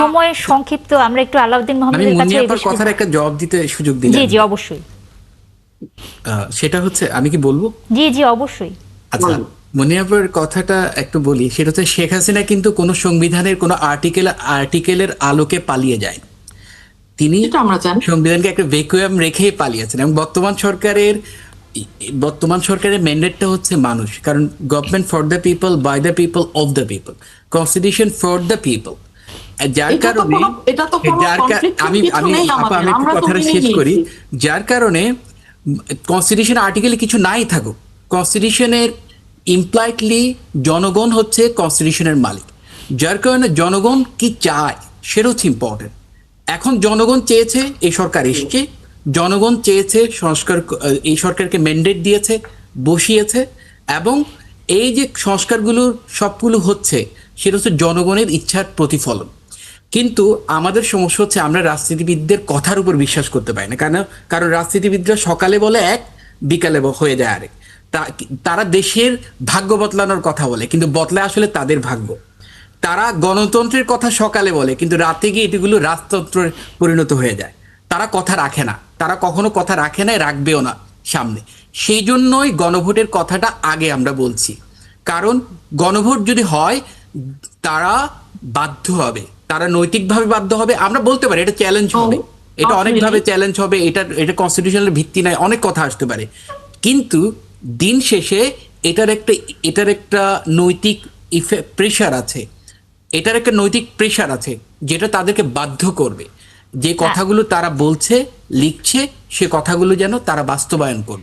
সময় সংক্ষিপ্ত, আমরা একটু আলাউদ্দিন মোহাম্মদের কাছে মুন্নি আপার কথার একটা জবাব দিতে সুযোগ দিলেন। জি জি অবশ্যই। সেটা হচ্ছে, আমি কি বলবো? জি জি অবশ্যই। আচ্ছা, মুন্নি আপার কথাটা একটু বলি। সেটা হচ্ছে, শেখ হাসিনা কিন্তু কোনো সংবিধানের কোনো আর্টিকেলের আলোকে পালিয়ে যায়। তিনি সংবিধানকে একটা ভ্যাকুয়াম রেখেই পালিয়েছেন। এবং বর্তমান সরকারের ম্যান্ডেটটা হচ্ছে মানুষ, কারণ government for the people, by the people, of the people, constitution for the people. যার কারণে আমি আমি একটু কথাটা শেষ করি। যার কারণে কনস্টিটিউশন আর্টিকেলে কিছু নাই থাকুক, কনস্টিটিউশনের ইমপ্লাইডলি জনগণ হচ্ছে কনস্টিটিউশনের মালিক। যার কারণে জনগণ কি চায় সেটা হচ্ছে ইম্পর্টেন্ট। এখন জনগণ চেয়েছে, এই সরকার এসছে, জনগণ চেয়েছে, এই সরকারকে ম্যান্ডেট দিয়েছে, বসিয়েছে, এবং এই যে সংস্কারগুলো সবগুলো হচ্ছে সেটা হচ্ছে জনগণের ইচ্ছার প্রতিফলন। কিন্তু আমাদের সমস্যা হচ্ছে, আমরা রাজনীতিবিদদের কথার উপর বিশ্বাস করতে পারি না। কারণ রাজনীতিবিদরা সকালে বলে এক, বিকালে হয়ে যায় আরেক। তারা দেশের ভাগ্য বদলানোর কথা বলে, কিন্তু বদলায় আসলে তাদের ভাগ্য। তারা গণতন্ত্রের কথা সকালে বলে, কিন্তু রাতে গিয়ে এটিগুলো রাজতন্ত্রে পরিণত হয়ে যায়। তারা কথা রাখে না, তারা কখনো কথা রাখে না, রাখবেও না সামনে। সেই জন্যই গণভোটের কথাটা আগে আমরা বলছি। কারণ গণভোট যদি হয়, তারা বাধ্য হবে, তারা নৈতিকভাবে বাধ্য হবে। আমরা বলতে পারি এটা চ্যালেঞ্জ হবে, এটা অনেকভাবে চ্যালেঞ্জ হবে, এটা কনস্টিটিউশনাল ভিত্তি নাই, অনেক কথা আসতে পারে। কিন্তু দিন শেষে এটার একটা নৈতিক প্রেশার আছে, এটার একটা নৈতিক প্রেশার আছে, যেটা তাদেরকে বাধ্য করবে যে কথাগুলো তারা বলছে, লিখছে, সে কথাগুলো যেন তারা বাস্তবায়ন করবে।